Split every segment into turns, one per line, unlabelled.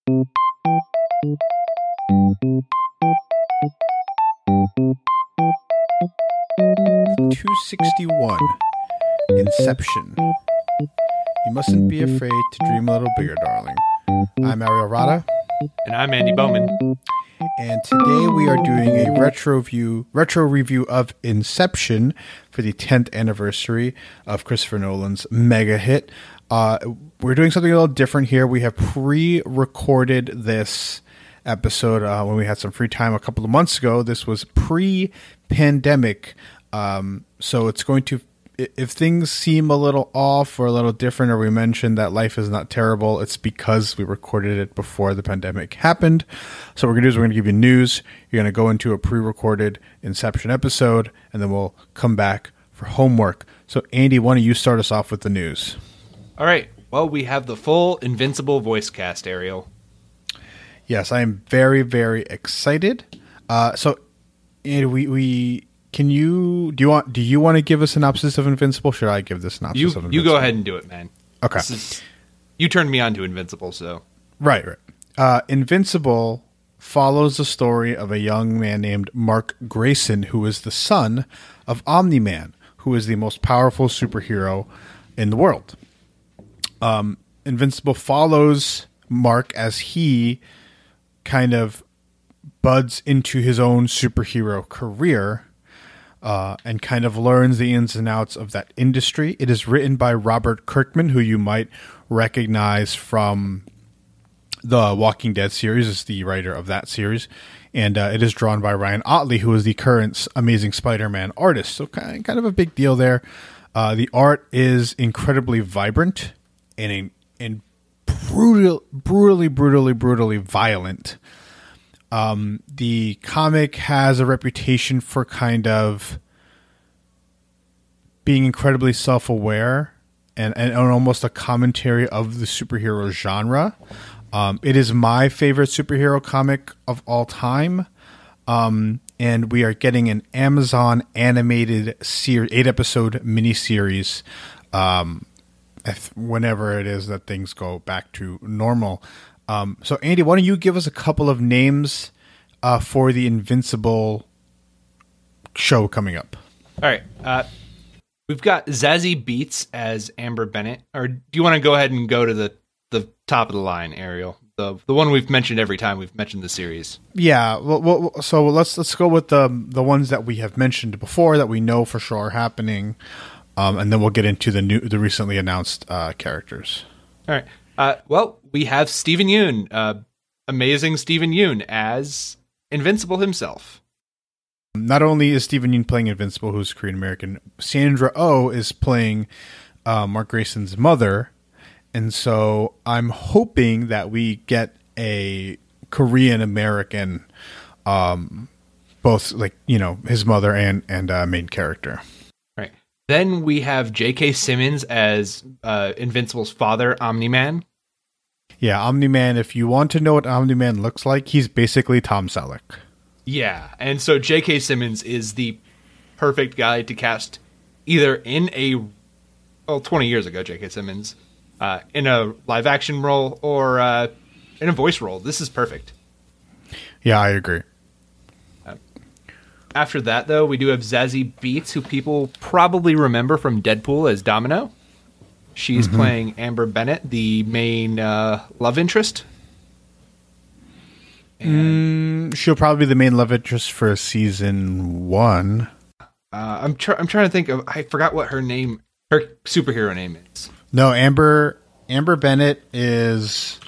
$261. Inception. You mustn't be afraid to dream a little bigger, darling. I'm Ariel Rada.
And I'm Andy Bowman.
And today we are doing a retro review of Inception for the 10th anniversary of Christopher Nolan's mega hit. We're doing something a little different here. We have pre-recorded this episode when we had some free time a couple of months ago. This was pre-pandemic. So it's going to, if things seem a little off or a little different, or we mentioned that life is not terrible, it's because we recorded it before the pandemic happened. So what we're going to do is we're going to give you news. You're going to go into a pre-recorded Inception episode, and then we'll come back for homework. So Andy, why don't you start us off with the news?
All right. Well, we have the full Invincible voice cast, Ariel.
Yes, I am very, very excited. So Andy, do you want to give a synopsis of Invincible? Should I give the synopsis of Invincible?
You go ahead and do it, man.
Okay.
You turned me on to Invincible, so.
Right. Invincible follows the story of a young man named Mark Grayson, who is the son of Omni-Man, who is the most powerful superhero in the world. Invincible follows Mark as he kind of buds into his own superhero career, and kind of learns the ins and outs of that industry. It is written by Robert Kirkman, who you might recognize from the Walking Dead series, is the writer of that series. And it is drawn by Ryan Ottley, who is the current Amazing Spider-Man artist. So kind of a big deal there. The art is incredibly vibrant and brutally violent. The comic has a reputation for kind of being incredibly self-aware and almost a commentary of the superhero genre. It is my favorite superhero comic of all time. And we are getting an Amazon animated 8-episode miniseries whenever it is that things go back to normal. So, Andy, why don't you give us a couple of names for the Invincible show coming up?
All right. We've got Zazie Beetz as Amber Bennett. Or do you want to go ahead and go to the top of the line, Ariel? The one we've mentioned every time we've mentioned the series. Yeah.
Well, so let's go with the ones that we have mentioned before that we know for sure are happening, and then we'll get into the recently announced characters.
All right. Well, we have Steven Yeun, amazing Steven Yeun as Invincible himself.
Not only is Steven Yeun playing Invincible, who's Korean American, Sandra Oh is playing Mark Grayson's mother, and so I'm hoping that we get a Korean American, both his mother and main character.
Right. Then we have J.K. Simmons as Invincible's father, Omni-Man.
Yeah, Omni-Man, if you want to know what Omni-Man looks like, he's basically Tom Selleck.
Yeah, and so J.K. Simmons is the perfect guy to cast either in 20 years ago, J.K. Simmons, in a live-action role or in a voice role. This is perfect.
Yeah, I agree.
After that, though, we do have Zazie Beetz, who people probably remember from Deadpool as Domino. She's playing Amber Bennett, the main love interest. And
she'll probably be the main love interest for season 1.
I'm trying to think of. I forgot what her superhero name is.
No, Amber Bennett is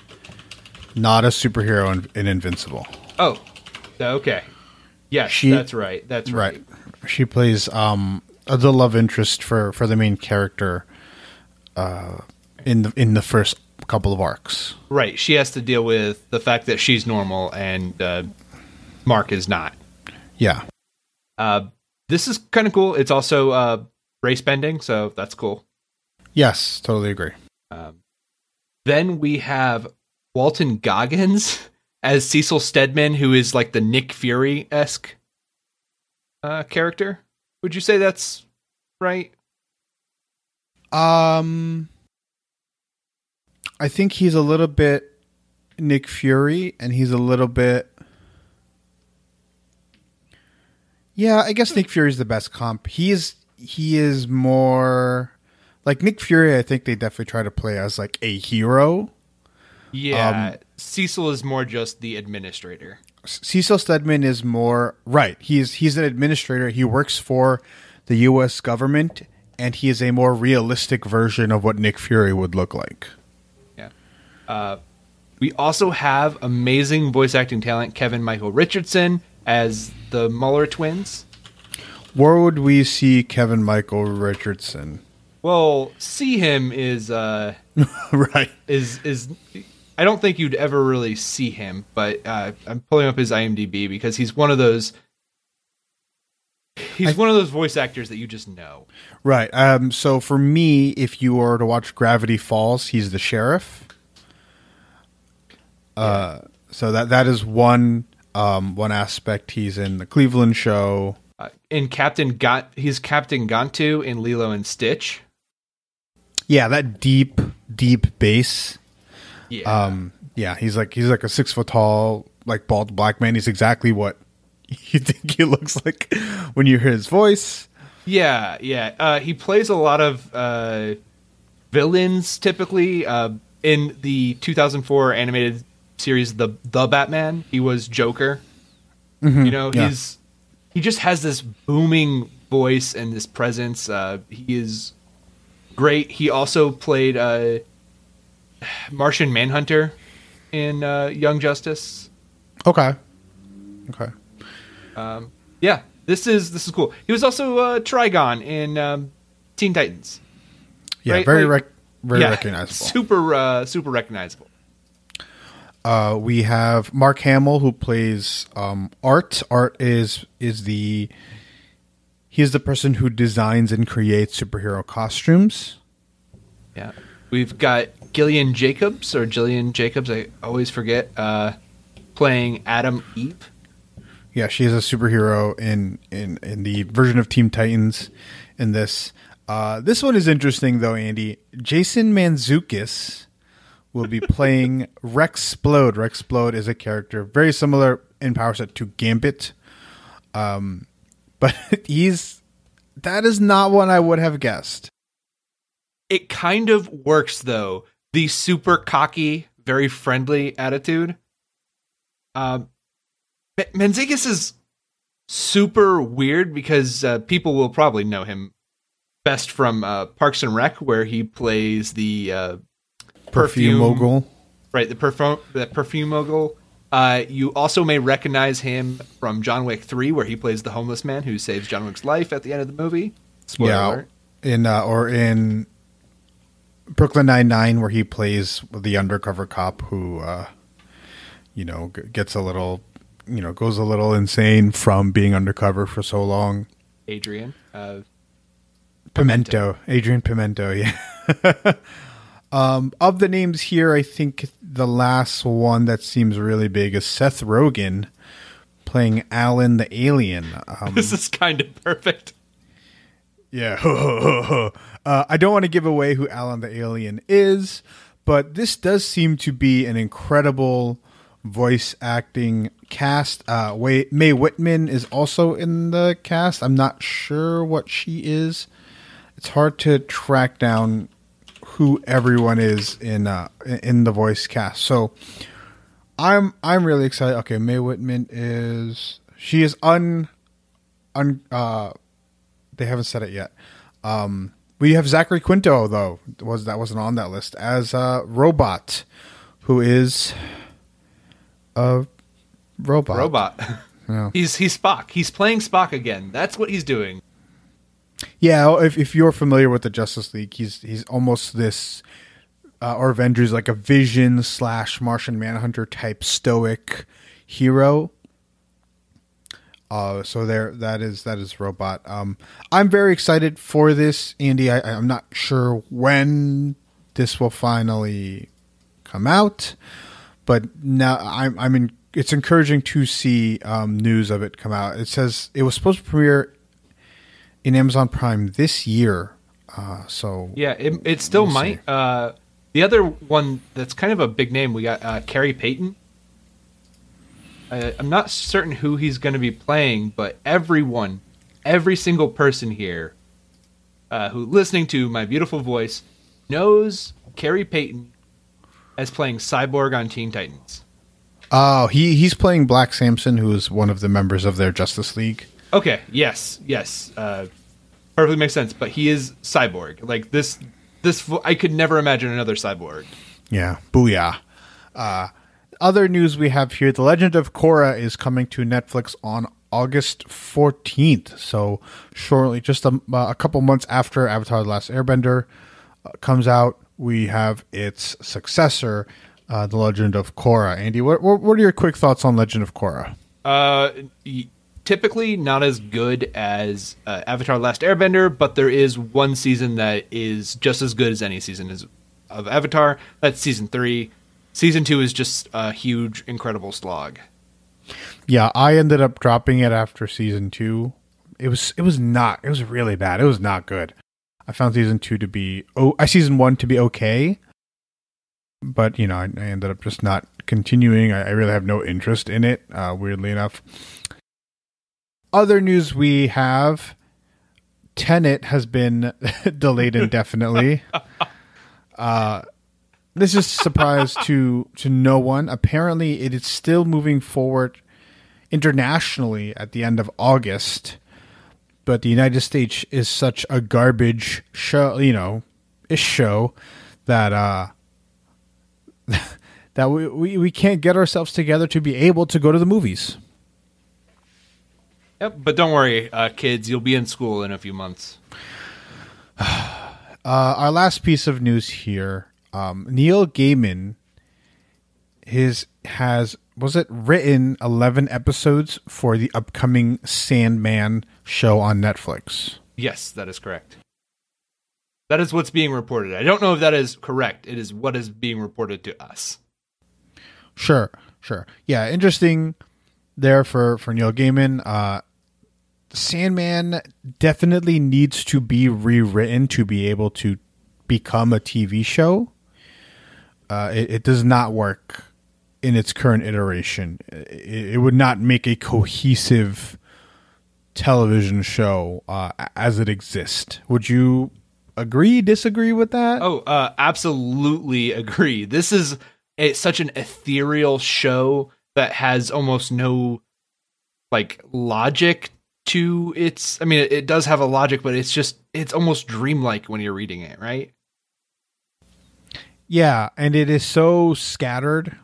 not a superhero in Invincible.
Oh, okay. Yes, that's right. That's right.
She plays the love interest for the main character in the first couple of arcs.
Right. She has to deal with the fact that she's normal and Mark is not.
Yeah.
This is kind of cool. It's also race bending, so that's cool.
Yes, totally agree.
Then we have Walton Goggins as Cecil Stedman, who is like the Nick Fury-esque character. Would you say that's right?
I think he's a little bit Nick Fury, and he's a little bit. Yeah, I guess Nick Fury's the best comp. He is more like Nick Fury. I think they definitely try to play as like a hero.
Yeah, Cecil is more just the administrator.
Cecil Stedman is more right. He's an administrator. He works for the U.S. government, and he is a more realistic version of what Nick Fury would look like.
Yeah. We also have amazing voice acting talent Kevin Michael Richardson as the Mueller twins.
Where would we see Kevin Michael Richardson?
Well, see him is
right.
Is I don't think you'd ever really see him, but I'm pulling up his IMDb because he's one of those. He's one of those voice actors that you just know.
Right. So for me, if you were to watch Gravity Falls, he's the sheriff. So that is one aspect. He's in the Cleveland Show.
He's Captain Gantu in Lilo and Stitch.
Yeah, that deep bass.
Yeah.
Yeah, he's like a 6 foot tall, like bald black man. He's exactly what you think he looks like when you hear his voice.
Yeah. He plays a lot of villains typically. In the 2004 animated series, The Batman, he was Joker.
Mm-hmm.
You know, he just has this booming voice and this presence. He is great. He also played Martian Manhunter in Young Justice.
Okay.
Yeah, this is cool. He was also Trigon in Teen Titans.
Yeah,
right?
very recognizable.
Super recognizable.
We have Mark Hamill, who plays Art. Art is the person who designs and creates superhero costumes.
Yeah. We've got Gillian Jacobs, I always forget, playing Adam Eve.
Yeah, she is a superhero in the version of Teen Titans in this. This one is interesting, though, Andy. Jason Mantzoukas will be playing Rexplode. Rexplode is a character very similar in power set to Gambit. But that is not one I would have guessed.
It kind of works, though. The super cocky, very friendly attitude. Mantzoukas is super weird because people will probably know him best from Parks and Rec, where he plays the perfume
mogul.
Right, the perfume mogul. You also may recognize him from John Wick 3, where he plays the homeless man who saves John Wick's life at the end of the movie. Spoiler alert.
In Brooklyn Nine-Nine, where he plays the undercover cop who, gets a little, goes a little insane from being undercover for so long.
Adrian
Pimento, yeah. Of the names here, I think the last one that seems really big is Seth Rogen playing Alan the Alien.
This is kind of perfect.
Yeah. I don't want to give away who Alan the Alien is, but this does seem to be an incredible voice acting cast. Mae Whitman is also in the cast. I'm not sure what she is. It's hard to track down who everyone is in the voice cast. So I'm really excited. Okay, Mae Whitman is they haven't said it yet. We have Zachary Quinto, though, wasn't on that list, as a robot, who is a robot. Yeah.
He's Spock. He's playing Spock again. That's what he's doing.
Yeah, if you're familiar with the Justice League, he's almost this, or Avengers, like a Vision / Martian Manhunter type stoic hero. So that is Robot. I'm very excited for this, Andy. I'm not sure when this will finally come out, but now it's encouraging to see news of it come out. It says it was supposed to premiere in Amazon Prime this year. So
yeah, it still might. The The other one that's kind of a big name, we got Carrie Payton. I'm not certain who he's going to be playing, but every single person here who listening to my beautiful voice knows Carrie Payton as playing Cyborg on Teen Titans.
Oh, he's playing Black Samson, who is one of the members of their Justice League.
Okay, yes. Perfectly makes sense, but he is Cyborg. Like this, I could never imagine another Cyborg.
Yeah, booyah. Other news we have here, The Legend of Korra is coming to Netflix on August 14th. So shortly, just a couple months after Avatar The Last Airbender comes out, we have its successor, The Legend of Korra. Andy, what are your quick thoughts on Legend of Korra?
Typically not as good as Avatar The Last Airbender, but there is one season that is just as good as any season of Avatar. That's season 3. Season 2 is just a huge, incredible slog.
Yeah, I ended up dropping it after season 2. It was really bad. It was not good. I found season 1 to be okay, but I ended up just not continuing. I really have no interest in it, weirdly enough. Other news we have, Tenet has been delayed indefinitely. This is a surprise to no one. Apparently, it is still moving forward internationally at the end of August, but the United States is such a garbage show, that that we can't get ourselves together to be able to go to the movies.
Yep, but don't worry, kids, you'll be in school in a few months.
Our last piece of news here. Neil Gaiman has written 11 episodes for the upcoming Sandman show on Netflix.
Yes, that is correct. That is what's being reported. I don't know if that is correct. It is what is being reported to us.
Sure. Yeah, interesting there for Neil Gaiman. Sandman definitely needs to be rewritten to be able to become a TV show. It does not work in its current iteration. It would not make a cohesive television show as it exists. Would you disagree with that?
Oh, absolutely agree. This is such an ethereal show that has almost no logic to its. I mean, it does have a logic, but it's almost dreamlike when you're reading it, right?
Yeah, and it is so scattered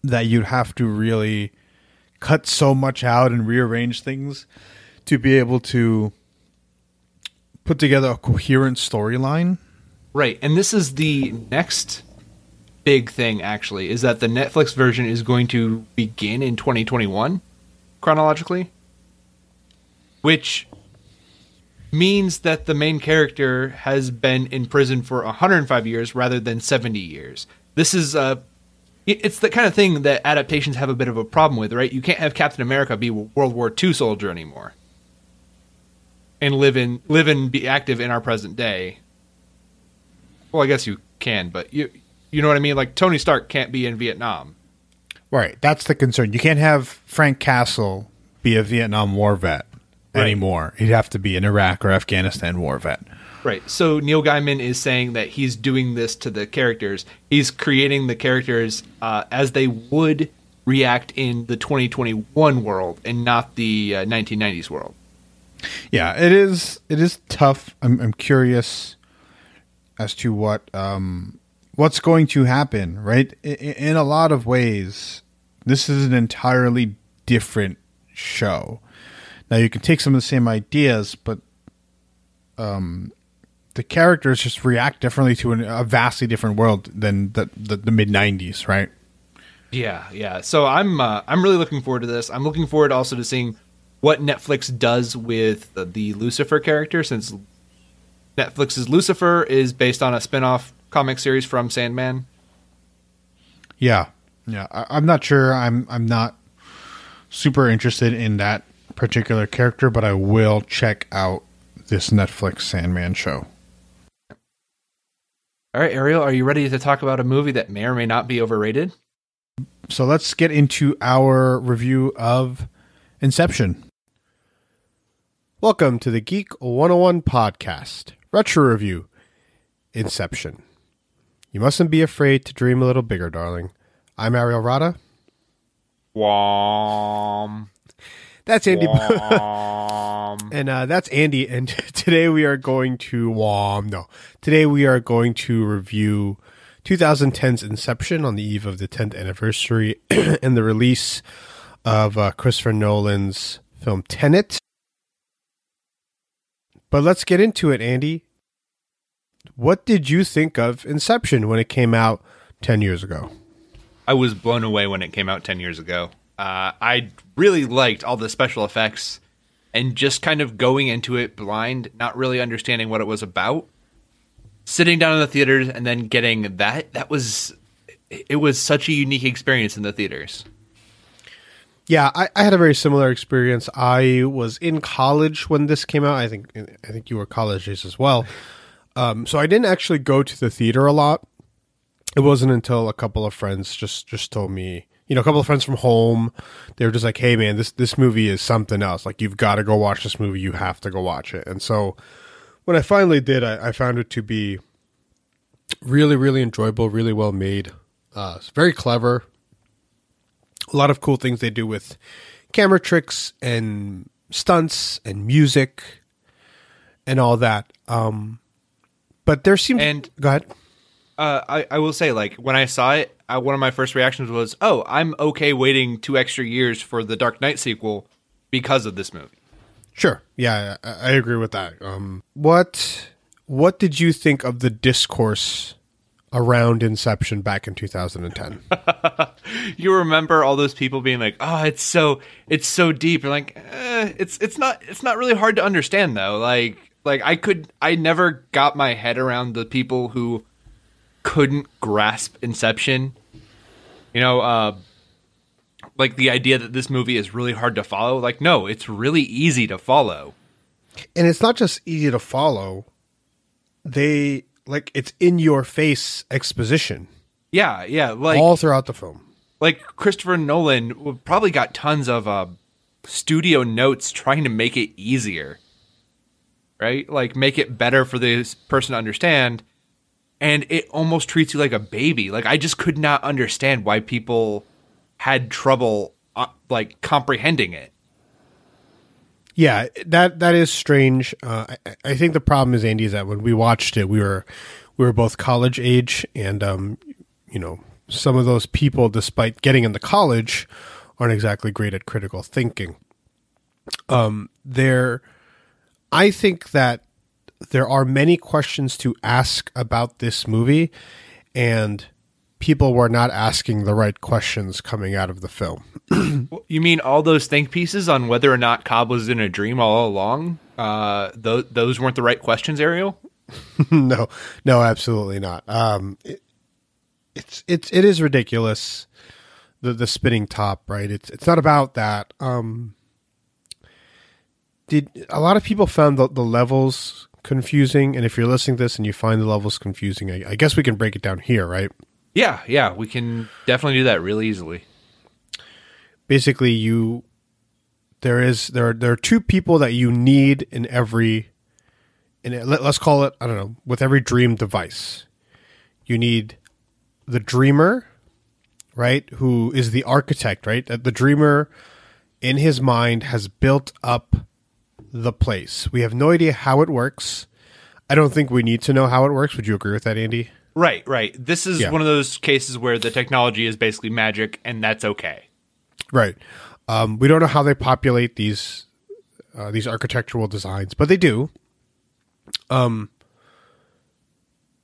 that you'd have to really cut so much out and rearrange things to be able to put together a coherent storyline.
Right, and this is the next big thing, actually, is that the Netflix version is going to begin in 2021, chronologically, which means that the main character has been in prison for 105 years rather than 70 years. This is it's the kind of thing that adaptations have a bit of a problem with, right? You can't have Captain America be a World War II soldier anymore and live and be active in our present day. Well, I guess you can, but you know what I mean? Like Tony Stark can't be in Vietnam.
Right, that's the concern. You can't have Frank Castle be a Vietnam War vet. Right. Anymore. He'd have to be an Iraq or Afghanistan war vet.
Right. So Neil Gaiman is saying that he's doing this to the characters. He's creating the characters as they would react in the 2021 world and not the 1990s world.
Yeah, it is tough. I'm curious as to what's going to happen, right? In a lot of ways, this is an entirely different show. Now, you can take some of the same ideas, but the characters just react differently to a vastly different world than the mid-90s, right?
Yeah. So I'm really looking forward to this. I'm looking forward also to seeing what Netflix does with the Lucifer character, since Netflix's Lucifer is based on a spin-off comic series from Sandman.
Yeah. I'm not sure. I'm not super interested in that particular character, but I will check out this Netflix Sandman show.
All right, Ariel, are you ready to talk about a movie that may or may not be overrated?
So let's get into our review of Inception. Welcome to the Geek 101 podcast, retro review, Inception. You mustn't be afraid to dream a little bigger, darling. I'm Ariel Rada.
Wom.
That's Andy.
Wom.
And that's Andy. And today we are going to Today we are going to review 2010's Inception on the eve of the 10th anniversary and the release of Christopher Nolan's film Tenet. But let's get into it, Andy. What did you think of Inception when it came out 10 years ago?
I was blown away when it came out 10 years ago. I really liked all the special effects and just kind of going into it blind, not really understanding what it was about. Sitting down in the theaters and then getting it was such a unique experience in the theaters.
Yeah, I had a very similar experience. I was in college when this came out. I think you were college days as well. So I didn't actually go to the theater a lot. It wasn't until a couple of friends just told me, a couple of friends from home, they were just like, hey man, this movie is something else. Like, you've got to go watch this movie. You have to go watch it. And so when I finally did, I found it to be really, really enjoyable, really well made. It's very clever. A lot of cool things they do with camera tricks and stunts and music and all that. But there seems... Go ahead.
I will say, like, when I saw it, one of my first reactions was, oh, I'm okay waiting 2 extra years for the Dark Knight sequel because of this movie.
Sure. Yeah, I agree with that. What did you think of the discourse around Inception back in 2010?
You remember all those people being like, "Oh, it's so deep." You're like, it's not really hard to understand though. Like I never got my head around the people who couldn't grasp Inception. Like the idea that this movie is really hard to follow. Like, no, it's really easy to follow.
And it's not just easy to follow. It's in your face exposition.
Yeah, like
all throughout the film.
Like Christopher Nolan probably got tons of studio notes trying to make it easier, right? Like make it better for this person to understand, and it almost treats you like a baby. Like I just could not understand why people had trouble like comprehending it.
Yeah, that is strange. I think the problem is, Andy, is that when we watched it, we were both college age, and some of those people, despite getting into college, aren't exactly great at critical thinking. I think that there are many questions to ask about this movie, and people were not asking the right questions coming out of the film.
You mean all those think pieces on whether or not Cobb was in a dream all along? Those weren't the right questions, Ariel?
No, absolutely not. It is ridiculous. The spinning top, right? It's not about that. Did a lot of people found the levels confusing? And if you're listening to this and you find the levels confusing, I guess we can break it down here, right?
Yeah, we can definitely do that really easily.
Basically, there are two people that you need in every, let's call it, I don't know, with every dream device. You need the dreamer, right, who is the architect, right? The dreamer, in his mind, has built up the place. We have no idea how it works. I don't think we need to know how it works. Would you agree with that, Andy?
Right. This is one of those cases where the technology is basically magic, and that's okay. Right.
We don't know how they populate these architectural designs, but they do. And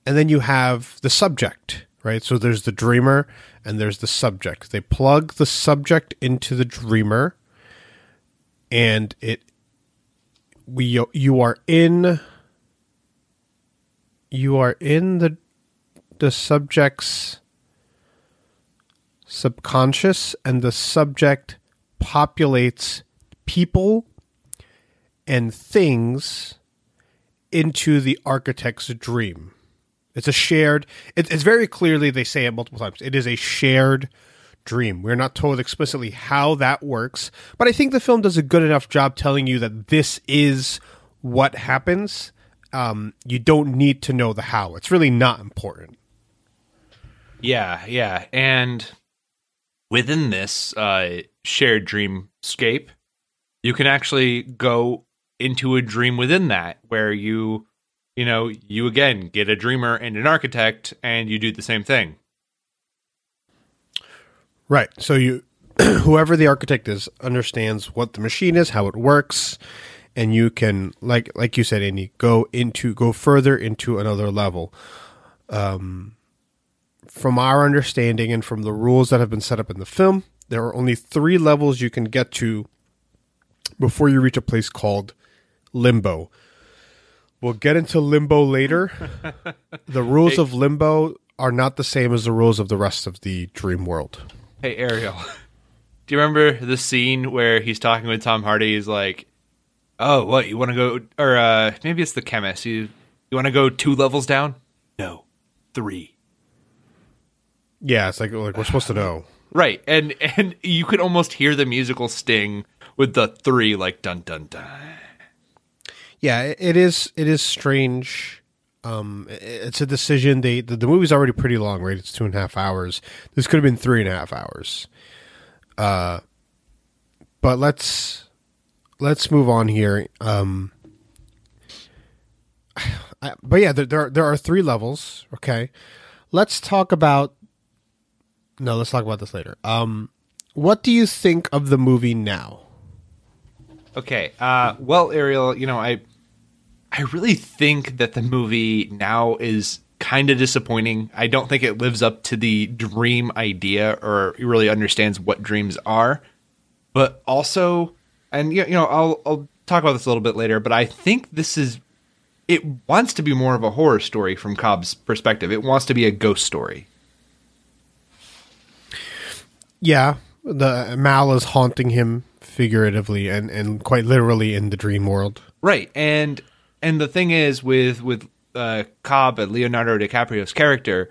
then you have the subject, right? So there's the dreamer and there's the subject. They plug the subject into the dreamer, and you are in the subject's subconscious, and the subject populates people and things into the architect's dream.
It's a shared. It's very clearly, they say it multiple times. It is a shared dream. We're not told explicitly how that works, but I think the film does a good enough job telling you that this is what happens. You don't need to know the how. It's really not important.
Yeah. And within this shared dreamscape, you can actually go into a dream within that where you again get a dreamer and an architect and you do the same thing.
Right. So you, whoever the architect is, understands what the machine is, how it works, and you can, like you said, Andy, go further into another level. From our understanding and from the rules that have been set up in the film, there are only 3 levels you can get to before you reach a place called Limbo. We'll get into Limbo later. The rules of Limbo are not the same as the rules of the rest of the dream world.
Hey, Ariel, do you remember the scene where he's talking with Tom Hardy? He's like, oh, what, you want to go, or maybe it's the chemist. You want to go 2 levels down? No, 3.
Yeah, it's like we're supposed to know.
Right, and you could almost hear the musical sting with the 3, like, dun, dun, dun.
Yeah, it is strange. It's a decision. The movie's already pretty long, right? It's 2.5 hours. This could have been 3.5 hours. But let's move on here. But yeah, there are 3 levels. Okay, let's talk about this later. What do you think of the movie now?
Okay. Well, Ariel, I really think that the movie now is kind of disappointing. I don't think it lives up to the dream idea or really understands what dreams are. But also, and I'll talk about this a little bit later, but I think it wants to be more of a horror story from Cobb's perspective. It wants to be a ghost story. Yeah.
The Mal is haunting him figuratively and quite literally in the dream world.
Right. And the thing is with Cobb and Leonardo DiCaprio's character,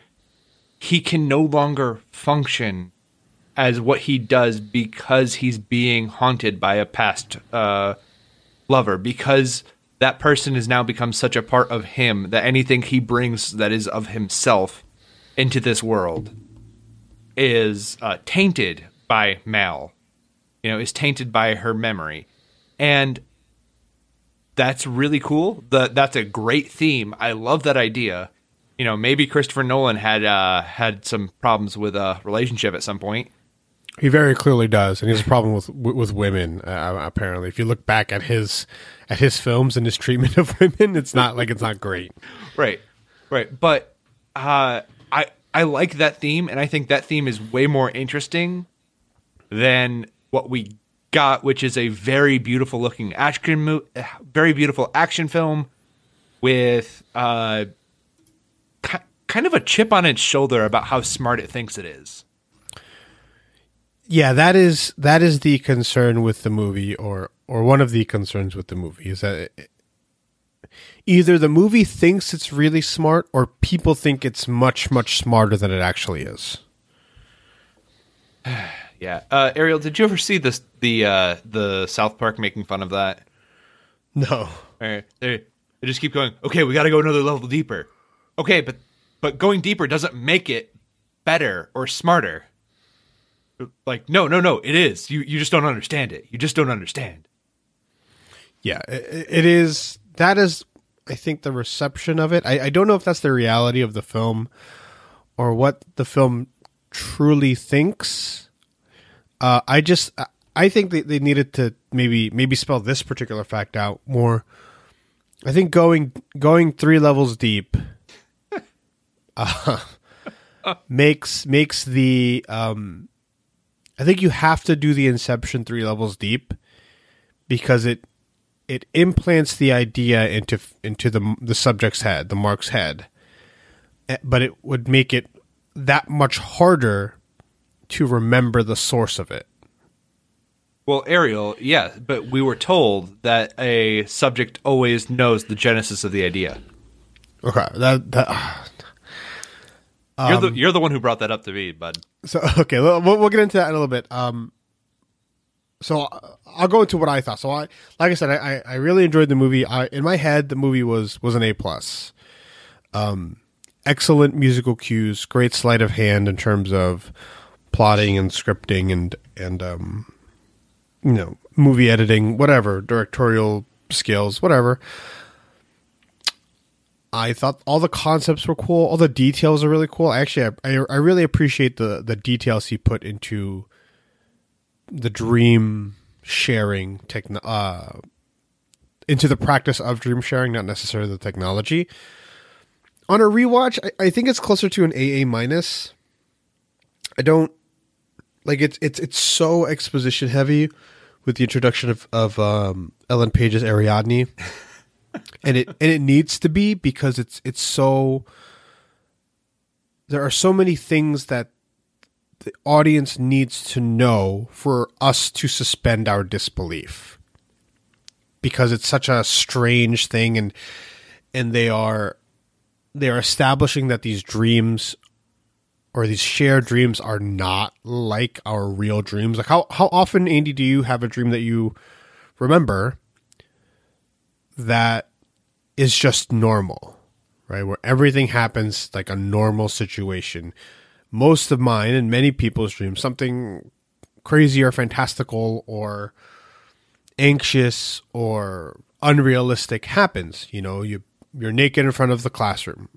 he can no longer function as what he does because he's being haunted by a past lover, because that person has now become such a part of him that anything he brings that is of himself into this world is tainted by Mal, is tainted by her memory. And that's really cool. That's a great theme. I love that idea. Maybe Christopher Nolan had some problems with a relationship at some point.
He very clearly does, and he has a problem with women. Apparently, if you look back at his films and his treatment of women, it's not great.
Right. But I like that theme, and I think that theme is way more interesting than what we got, which is a very beautiful looking very beautiful action film with kind of a chip on its shoulder about how smart it thinks it is.
Yeah, that is the concern with the movie, or one of the concerns with the movie, is that either the movie thinks it's really smart or people think it's much, much smarter than it actually is.
Yeah. Ariel, did you ever see the South Park making fun of that?
No.
They just keep going, okay, we got to go another level deeper. Okay, but going deeper doesn't make it better or smarter. Like, no, it is. You just don't understand it. You just don't understand.
Yeah, it is. That is, I think, the reception of it. I don't know if that's the reality of the film or what the film truly thinks. I think they needed to maybe spell this particular fact out more. I think going 3 levels deep makes the I think you have to do the Inception 3 levels deep because it implants the idea into the subject's head, the Mark's head, but it would make it that much harder to remember the source of it.
Well, Ariel, yeah, but we were told that a subject always knows the genesis of the idea.
Okay,
You're the one who brought that up to me, bud.
So okay, we'll get into that in a little bit. So I'll go into what I thought. So like I said, I really enjoyed the movie. In my head, the movie was an A+. Excellent musical cues, great sleight of hand in terms of plotting and scripting and movie editing, whatever, directorial skills, whatever. I thought all the concepts were cool. All the details are really cool. Actually, I really appreciate the details he put into the dream sharing into the practice of dream sharing, not necessarily the technology. On a rewatch, I think it's closer to an AA-. I don't like it's so exposition heavy with the introduction of Ellen Page's Ariadne. And it needs to be, because it's so, there are so many things that the audience needs to know for us to suspend our disbelief, because it's such a strange thing, and they are establishing that these dreams or these shared dreams are not like our real dreams. Like how often, Andy, do you have a dream that you remember that is just normal, right? Where everything happens like a normal situation. Most of mine and many people's dreams, something crazy or fantastical or anxious or unrealistic happens. You're naked in front of the classroom.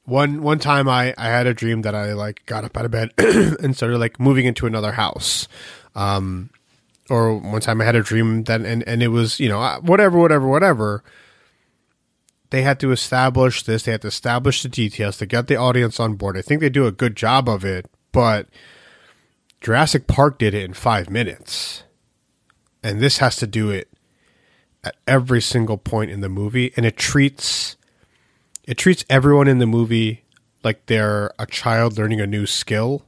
One time I had a dream that I like got up out of bed and started like moving into another house. Or one time I had a dream that, and it was, whatever. They had to establish this. They had to establish the details to get the audience on board. I think they do a good job of it, but Jurassic Park did it in 5 minutes. And this has to do it at every single point in the movie. And it treats everyone in the movie like they're a child learning a new skill.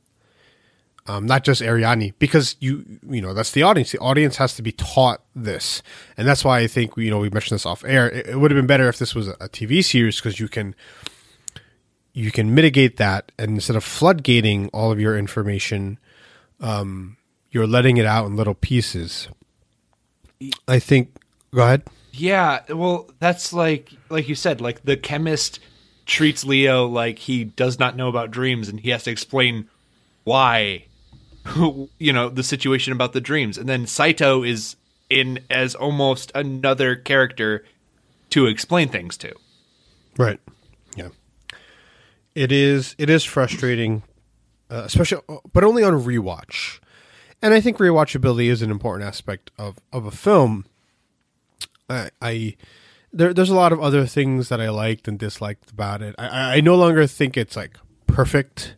Not just Ariadne, because that's the audience. The audience has to be taught this, and that's why I think we mentioned this off air. It would have been better if this was a TV series, because you can mitigate that, and instead of floodgating all of your information, you're letting it out in little pieces. I think. Go ahead.
Yeah, well, that's like you said, like the chemist treats Leo like he does not know about dreams, and he has to explain why. The situation about the dreams, and then Saito is in as almost another character to explain things to.
Right. Yeah. It is frustrating, especially, but only on rewatch. And I think rewatchability is an important aspect of a film. There's a lot of other things that I liked and disliked about it. I no longer think it's like perfect.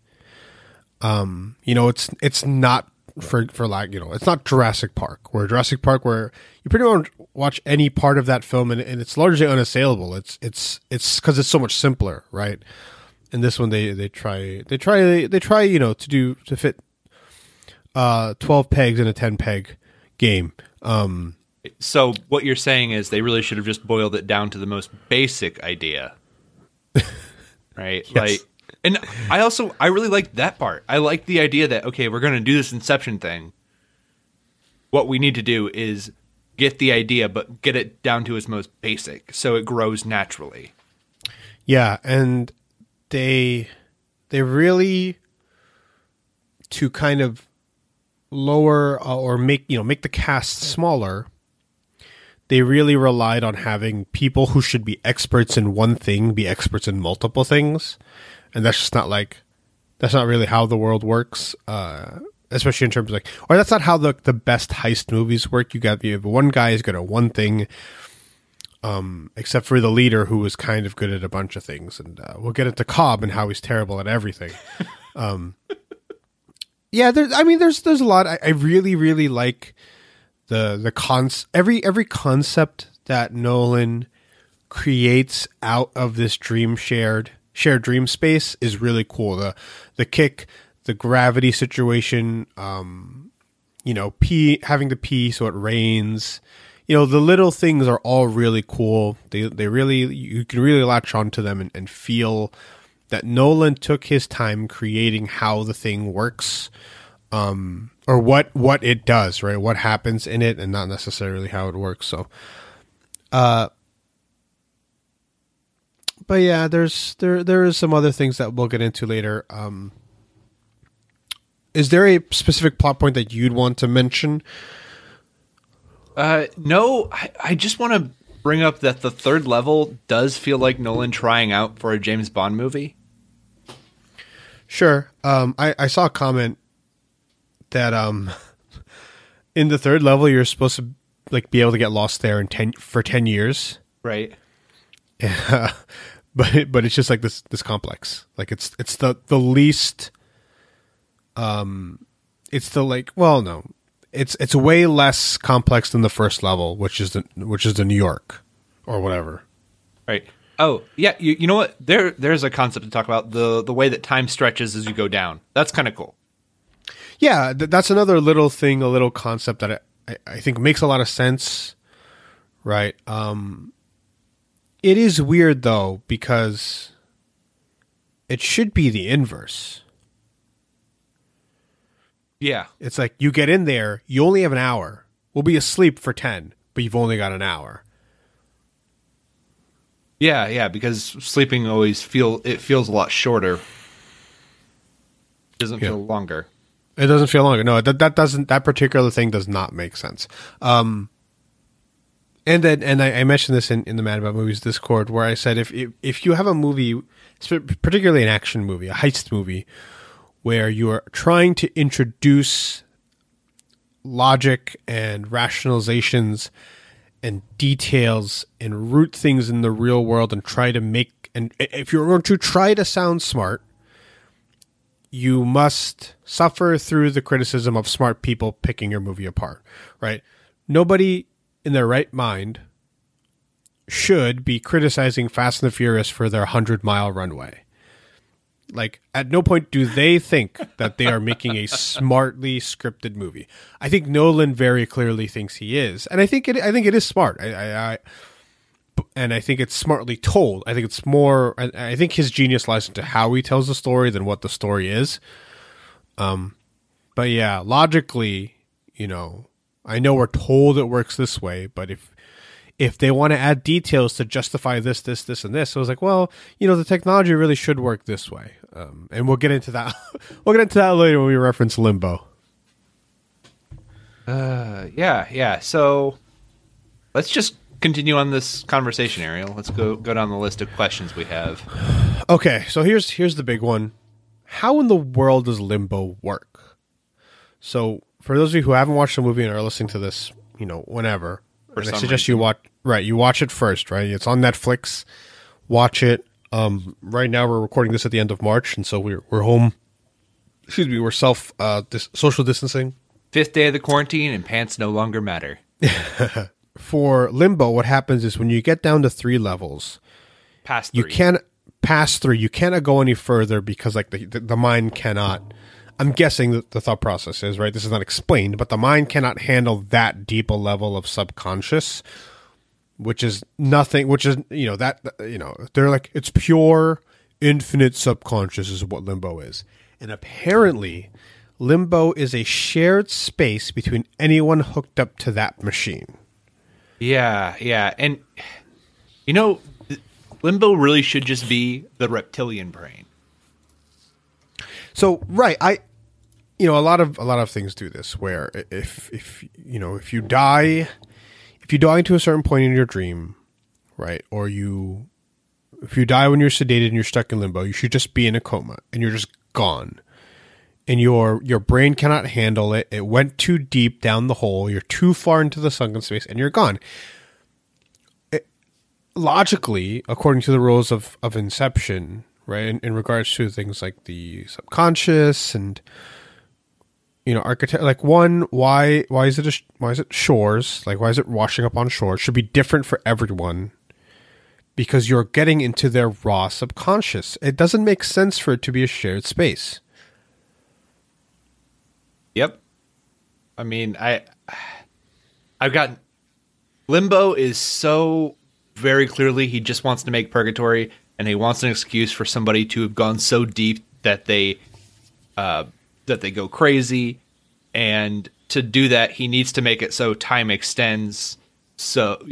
It's not it's not Jurassic Park, where you pretty much watch any part of that film and it's largely unassailable. It's because it's so much simpler, right? And this one they try to fit 12 pegs in a 10 peg game.
So what you're saying is they really should have just boiled it down to the most basic idea, right?
Yes.
Like. And I really liked that part. I liked the idea that, okay, we're going to do this Inception thing. What we need to do is get the idea, but get it down to its most basic, so it grows naturally.
Yeah, and they really, to kind of lower or make the cast smaller, they really relied on having people who should be experts in one thing be experts in multiple things. And that's just that's not really how the world works, especially in terms of or that's not how the best heist movies work. You have one guy who's good at one thing, except for the leader who was kind of good at a bunch of things. And we'll get into Cobb and how he's terrible at everything. Yeah, there's a lot. I really, really like every concept that Nolan creates out of this shared dream space is really cool. The kick, the gravity situation, having to pee so it rains. The little things are all really cool. They really, you can really latch onto them and feel that Nolan took his time creating how the thing works, or what it does, right? What happens in it, and not necessarily how it works. So, but yeah, there is some other things that we'll get into later. Is there a specific plot point that you'd want to mention?
No, I just want to bring up that the third level does feel like Nolan trying out for a James Bond movie.
Sure. I saw a comment that in the third level you're supposed to like be able to get lost there for 10 years.
Right.
Yeah. But it's just like this complex. Like it's the least it's the like, well, no. It's way less complex than the first level, which is the New York or whatever.
Right. Oh, yeah, you know what? There's a concept to talk about, the way that time stretches as you go down. That's kind of cool.
Yeah, that's another little thing, a little concept that I think makes a lot of sense, right? It is weird, though, because it should be the inverse.
Yeah.
It's like you get in there, you only have an hour. We'll be asleep for 10, but you've only got an hour.
Yeah, because sleeping always feels a lot shorter. It doesn't feel longer.
It doesn't feel longer. No, that particular thing does not make sense. And I mentioned this in the Mad About Movies Discord, where I said if you have a movie, particularly an action movie, a heist movie, where you are trying to introduce logic and rationalizations and details and root things in the real world and try to make, and if you're going to try to sound smart, you must suffer through the criticism of smart people picking your movie apart, right? Nobody in their right mind should be criticizing Fast and the Furious for their 100-mile runway. Like, at no point do they think that they are making a smartly scripted movie. I think Nolan very clearly thinks he is, and I think it is smart. And I think it's smartly told. I think it's more. I think his genius lies into how he tells the story than what the story is. But yeah, logically, I know we're told it works this way, but if they want to add details to justify this, and this, I was like, well, the technology really should work this way. And we'll get into that. We'll get into that later when we reference Limbo.
Yeah. So let's just continue on this conversation, Ariel. Let's go down the list of questions we have.
Okay, so here's the big one. How in the world does Limbo work? So for those of you who haven't watched the movie and are listening to this, whenever, I suggest you watch it first, right? It's on Netflix. Watch it. Right now we're recording this at the end of March, and so we're home. Excuse me, we're social distancing.
5th day of the quarantine, and pants no longer matter.
For Limbo, what happens is when you get down to 3 levels,
past 3.
You can't pass through. You cannot go any further because like the mind cannot. I'm guessing that the thought process is right. This is not explained, but the mind cannot handle that deep a level of subconscious, which is nothing. Which is they're like it's pure infinite subconscious is what Limbo is, and apparently, Limbo is a shared space between anyone hooked up to that machine.
Yeah, and Limbo really should just be the reptilian brain.
So right, a lot of things do this where if you die into a certain point in your dream, right, or if you die when you're sedated and you're stuck in limbo, you should just be in a coma and you're just gone. And your brain cannot handle it. It went too deep down the hole. You're too far into the sunken space, and you're gone. Logically, according to the rules of Inception, right, in regards to things like the subconscious and architect, like why is it shores? Like why is it washing up on shore? It should be different for everyone because you're getting into their raw subconscious. It doesn't make sense for it to be a shared space.
Yep. I mean, I've got Limbo is so very clearly he just wants to make purgatory and he wants an excuse for somebody to have gone so deep that they go crazy. And to do that, he needs to make it so time extends. So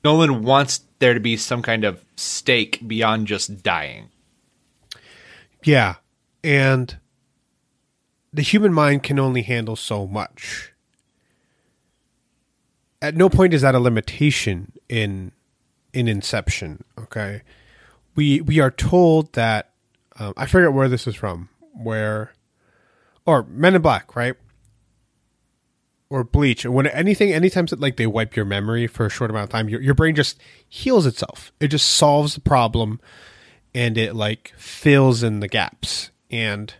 Nolan wants there to be some kind of stake beyond just dying.
Yeah, and the human mind can only handle so much. At no point is that a limitation in Inception. Okay, we are told that I forget where this is from, or Men in Black, right? Or Bleach. When anytime that like they wipe your memory for a short amount of time, your brain just heals itself. It just solves the problem, and it like fills in the gaps. And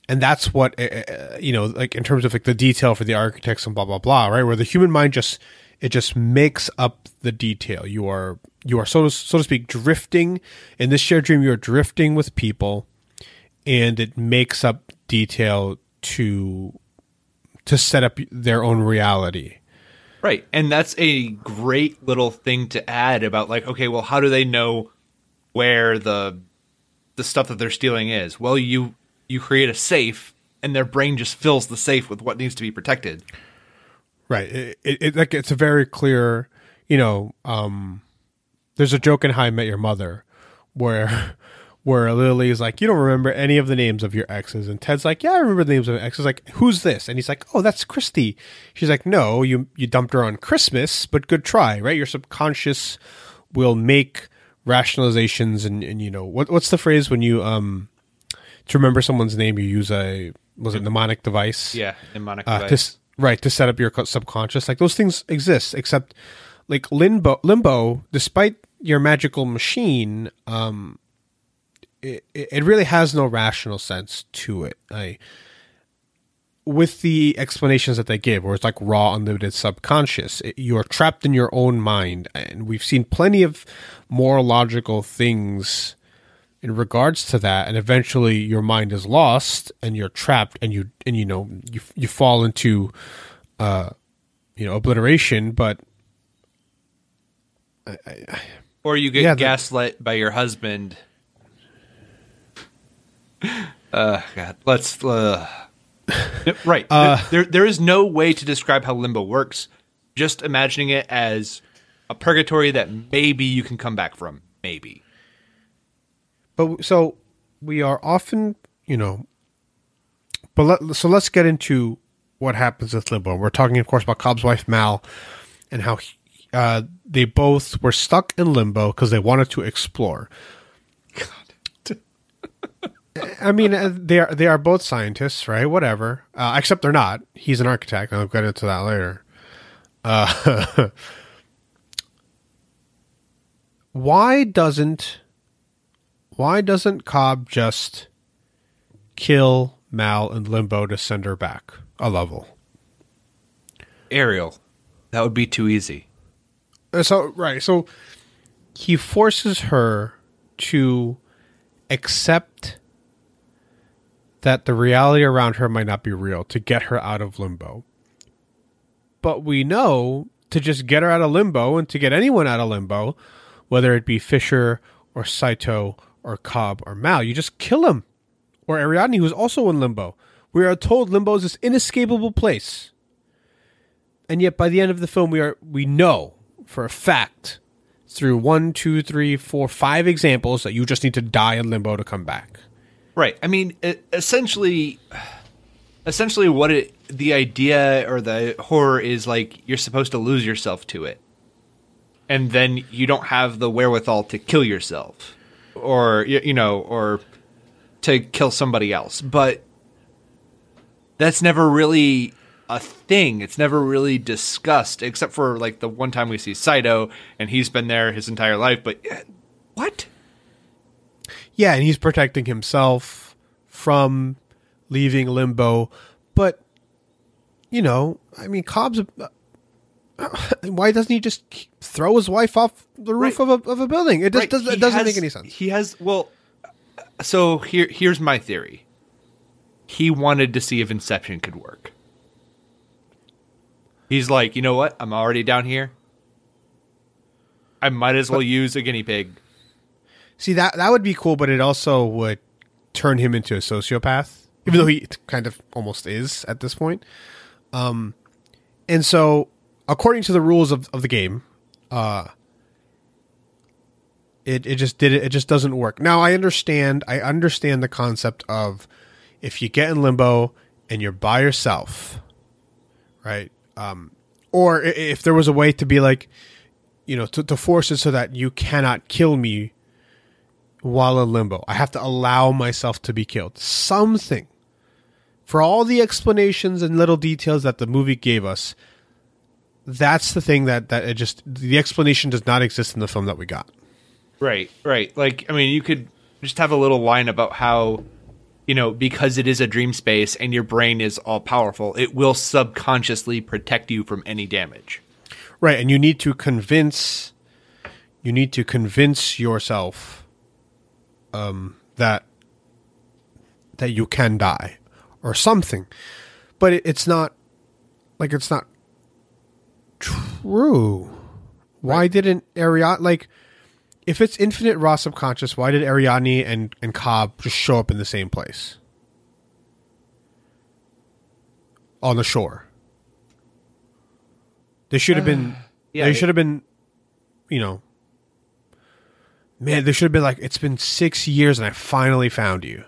that's what like in terms of like the detail for the architects and blah blah blah, right? Where the human mind just makes up the detail. You are so to speak drifting in this shared dream. You are drifting with people, and it makes up detail to set up their own reality.
Right. And that's a great little thing to add about like, okay, well, how do they know where the stuff that they're stealing is? Well, you create a safe, and their brain just fills the safe with what needs to be protected.
Right. It's a very clear, there's a joke in How I Met Your Mother where Lily's like, you don't remember any of the names of your exes. And Ted's like, yeah, I remember the names of my exes. Like, who's this? And he's like, oh, that's Christy. She's like, no, you dumped her on Christmas, but good try, right? Your subconscious will make rationalizations and what's the phrase when you, to remember someone's name, you use mnemonic device?
Yeah, mnemonic device.
To set up your subconscious. Like those things exist, except like limbo, despite your magical machine, it really has no rational sense to it. With the explanations that they give, where it's like raw, unlimited subconscious, you're trapped in your own mind. And we've seen plenty of more logical things in regards to that. And eventually your mind is lost and you're trapped and you fall into, obliteration, but
or you get gaslit by your husband. God, let's right. There is no way to describe how limbo works. Just imagining it as a purgatory that maybe you can come back from. Maybe.
But so we are often, so let's get into what happens with limbo. We're talking, of course, about Cobb's wife Mal and how they both were stuck in limbo because they wanted to explore. I mean, they are both scientists, right? Whatever. Except they're not. He's an architect. I'll get into that later. Why doesn't Cobb just kill Mal in limbo to send her back a level?
Ariel, that would be too easy.
So he forces her to accept that the reality around her might not be real to get her out of limbo. But we know to just get her out of limbo and to get anyone out of limbo, whether it be Fisher or Saito or Cobb or Mal, you just kill him. Or Ariadne, who's also in limbo. We are told limbo is this inescapable place. And yet by the end of the film, we know for a fact through 1, 2, 3, 4, 5 examples that you just need to die in limbo to come back.
Right. I mean, essentially what the idea or the horror is like, you're supposed to lose yourself to it. And then you don't have the wherewithal to kill yourself or to kill somebody else. But that's never really a thing. It's never really discussed, except for like the one time we see Saito and he's been there his entire life. But what?
Yeah, and he's protecting himself from leaving limbo. But, I mean, Cobb's... why doesn't he just throw his wife off the roof of a building? It doesn't make any sense.
He has... Well, so here's my theory. He wanted to see if Inception could work. He's like, you know what? I'm already down here. I might as well use a guinea pig.
See, that would be cool, but it also would turn him into a sociopath, even though he kind of almost is at this point. And so, according to the rules of the game, it just doesn't work. Now, I understand the concept of if you get in limbo and you're by yourself, right? Or if there was a way to be like, to force it so that you cannot kill me while in limbo. I have to allow myself to be killed. Something. For all the explanations and little details that the movie gave us, that's the thing that the explanation does not exist in the film that we got.
Right. Like, I mean, you could just have a little line about how, because it is a dream space and your brain is all powerful, it will subconsciously protect you from any damage.
Right, and you need to convince yourself that you can die or something. But it's not true. Why didn't Ariadne, like, if it's infinite raw subconscious, why did Ariadne and Cobb just show up in the same place? On the shore. They should have been, man, they should have been like, it's been 6 years and I finally found you.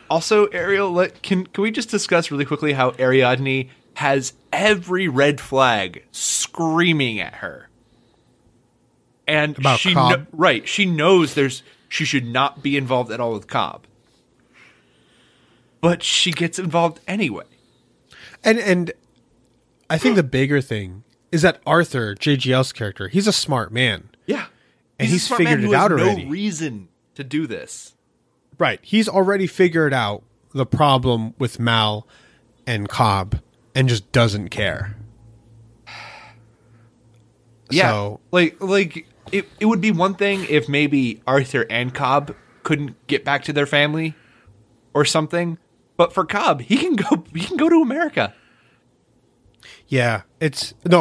Also, Ariel, can we just discuss really quickly how Ariadne has every red flag screaming at her? And
about Cobb?
She knows she should not be involved at all with Cobb. But she gets involved anyway.
And I think the bigger thing is that Arthur, JGL's character, he's a smart man.
Yeah.
And he's figured it out already.
No reason to do this.
Right. He's already figured out the problem with Mal and Cobb and just doesn't care.
Yeah.
So,
like it would be one thing if maybe Arthur and Cobb couldn't get back to their family or something, but for Cobb, he can go to America.
yeah,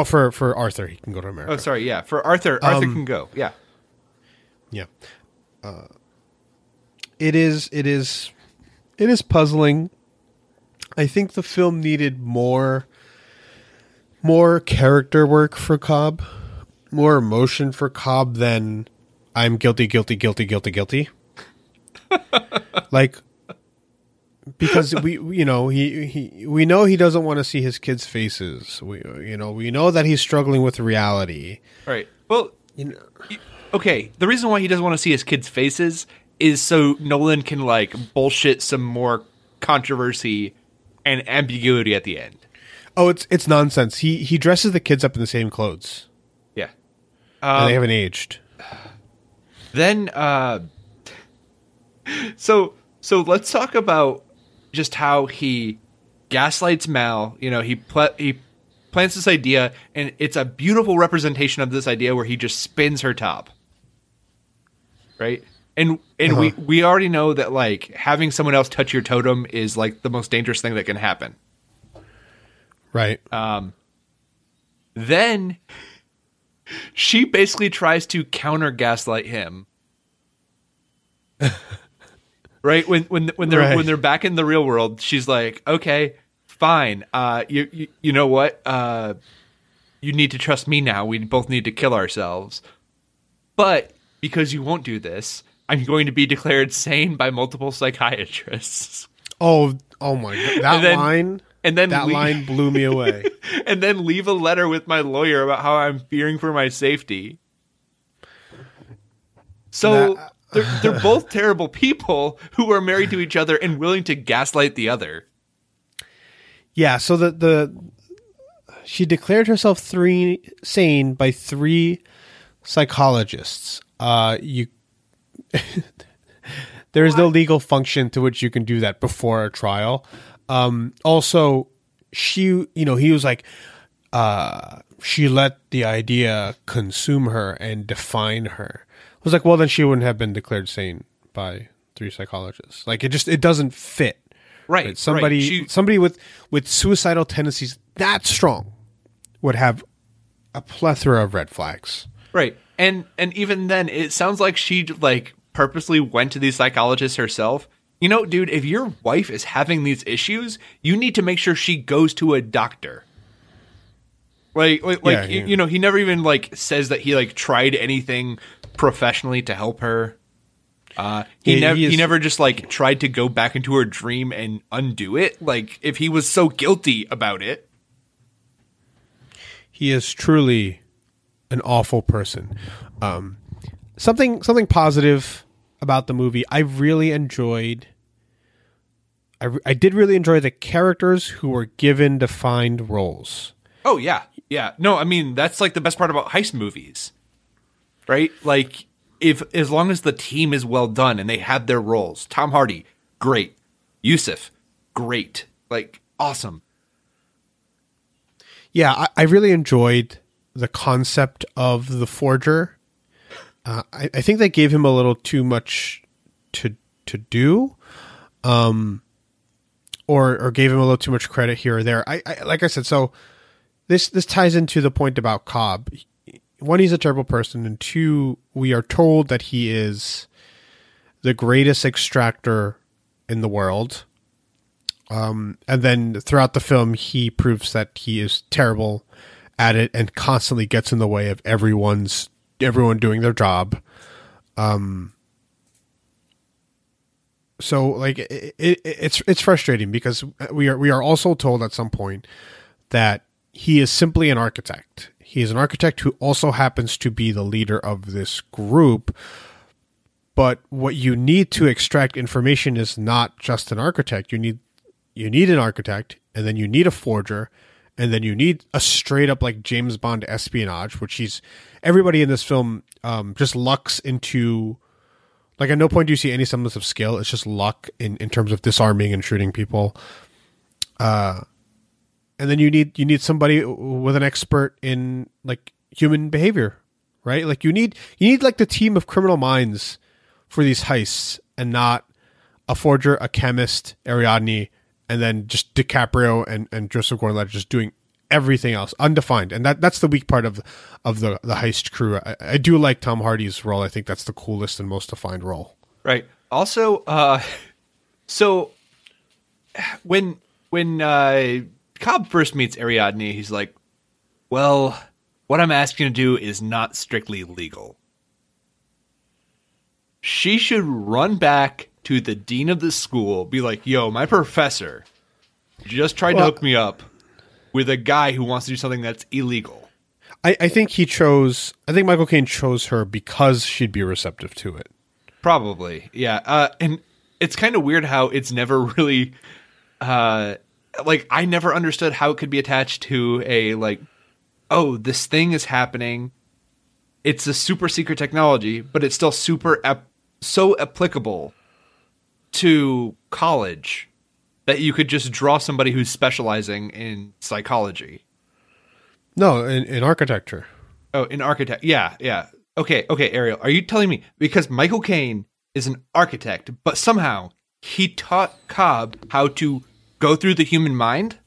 for Arthur, he can go to America.
Oh, sorry, yeah. For Arthur can go. Yeah.
Yeah. It is puzzling. I think the film needed more character work for Cobb, more emotion for Cobb than I'm guilty. Like, because we know he doesn't want to see his kids' faces. We know that he's struggling with reality.
Right. Well, okay. The reason why he doesn't want to see his kids' faces is so Nolan can like bullshit some more controversy and ambiguity at the end.
Oh, it's nonsense. He dresses the kids up in the same clothes.
Yeah.
And they haven't aged.
Then, so let's talk about just how he gaslights Mal. He plants this idea, and it's a beautiful representation of this idea where he just spins her top. Right? And we already know that like having someone else touch your totem is like the most dangerous thing that can happen.
Right.
Then she basically tries to counter gaslight him. Right? When they're back in the real world, she's like, "Okay, fine. You know what? You need to trust me now. We both need to kill ourselves. But because you won't do this, I'm going to be declared sane by multiple psychiatrists."
Oh my God. That line blew me away.
And then leave a letter with my lawyer about how I'm fearing for my safety. So they're both terrible people who are married to each other and willing to gaslight the other.
Yeah, so she declared herself sane by 3 psychologists. There is no legal function to which you can do that before a trial. Also, he was like, she let the idea consume her and define her. I was like, well, then she wouldn't have been declared sane by 3 psychologists. Like, it doesn't fit.
Right.
Somebody with suicidal tendencies that strong would have a plethora of red flags.
Right. And even then, it sounds like she like purposely went to these psychologists herself. You know, dude, if your wife is having these issues, you need to make sure she goes to a doctor. You know, he never even like says that he like tried anything professionally to help her. He never just like tried to go back into her dream and undo it. Like if he was so guilty about it.
He is truly an awful person. Something positive about the movie. I really enjoyed. I did really enjoy the characters who were given defined roles.
Oh yeah, yeah. No, I mean that's like the best part about heist movies, right? Like if as long as the team is well done and they have their roles. Tom Hardy, great. Yusuf, great. Like awesome.
Yeah, I really enjoyed the concept of the forger. I think they gave him a little too much to do, or gave him a little too much credit here or there. I like I said, so this ties into the point about Cobb. One, he's a terrible person, and two, we are told that he is the greatest extractor in the world. And then throughout the film, he proves that he is terrible at it and constantly gets in the way of everyone doing their job. So like it's frustrating because we are also told at some point that he is simply an architect. He is an architect who also happens to be the leader of this group. But what you need to extract information is not just an architect. You need an architect, and then you need a forger, and then you need a straight up like James Bond espionage, which everybody in this film just lucks into. Like at no point do you see any semblance of skill. It's just luck in terms of disarming and shooting people. And then you need somebody with an expert in like human behavior, right? Like you need like the team of criminal minds for these heists, and not a forger, a chemist, Ariadne, and then just DiCaprio and Joseph Gordon-Levitt just doing everything else undefined. And that's the weak part of the heist crew. I do like Tom Hardy's role. I think that's the coolest and most defined role.
Right. Also, so when Cobb first meets Ariadne, he's like, well, what I'm asking you to do is not strictly legal. She should run back to the dean of the school, be like, yo, my professor just tried to hook me up with a guy who wants to do something that's illegal.
I think Michael Caine chose her because she'd be receptive to it.
Probably, yeah. And it's kind of weird how it's never really, like, I never understood how it could be attached to a, like, oh, this thing is happening. It's a super secret technology, but it's still so applicable to college that you could just draw somebody who's specializing in psychology.
No, in architecture.
Oh, in architect. Yeah, yeah. Okay, Ariel, are you telling me because Michael Caine is an architect, but somehow he taught Cobb how to go through the human mind?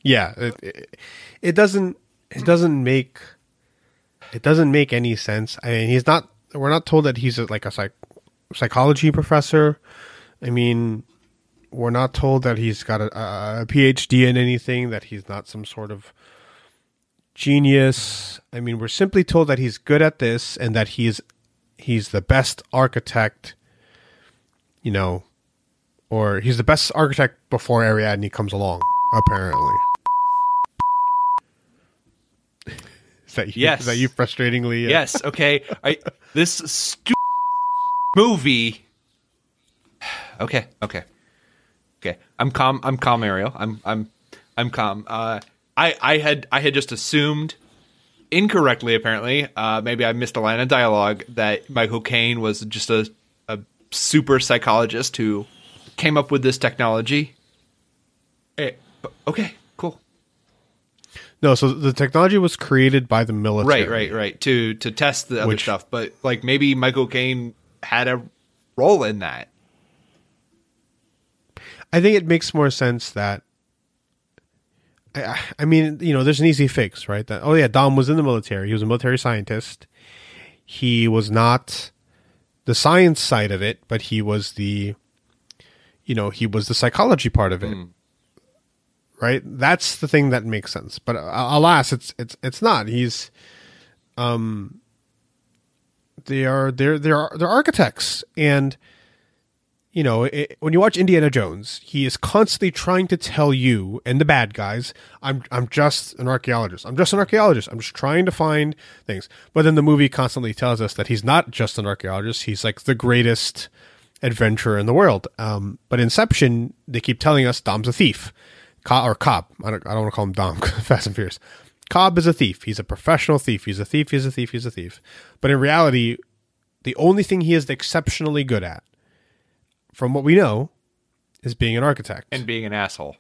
Yeah, it doesn't make any sense. I mean, we're not told that he's like a psychology professor. I mean, we're not told that he's got a PhD in anything, that he's not some sort of genius. I mean, we're simply told that he's good at this and that he's the best architect, you know, or he's the best architect before Ariadne comes along, apparently. Is that you?
Yes.
Is that you frustratingly?
Yes. Okay. This stupid movie. Okay. I'm calm, Ariel. I'm calm. I had just assumed incorrectly, apparently. Maybe I missed a line of dialogue that Michael Caine was just a super psychologist who came up with this technology. Okay, cool.
No, so the technology was created by the military.
Right. To test the other stuff, but like maybe Michael Caine had a role in that.
I think it makes more sense that I mean, there's an easy fix, right? That, oh yeah, Dom was in the military. He was a military scientist. He was not the science side of it, but he was he was the psychology part of it. Right? That's the thing that makes sense. But alas, it's not. He's they're architects, and when you watch Indiana Jones, he is constantly trying to tell you and the bad guys, I'm just an archaeologist. I'm just an archaeologist. I'm just trying to find things. But then the movie constantly tells us that he's not just an archaeologist. He's like the greatest adventurer in the world. But Inception, they keep telling us Dom's a thief. Cobb. I don't want to call him Dom. Fast and Furious. Cobb is a thief. He's a professional thief. He's a thief. He's a thief. He's a thief. But in reality, the only thing he is exceptionally good at, from what we know, is being an architect.
And being an asshole.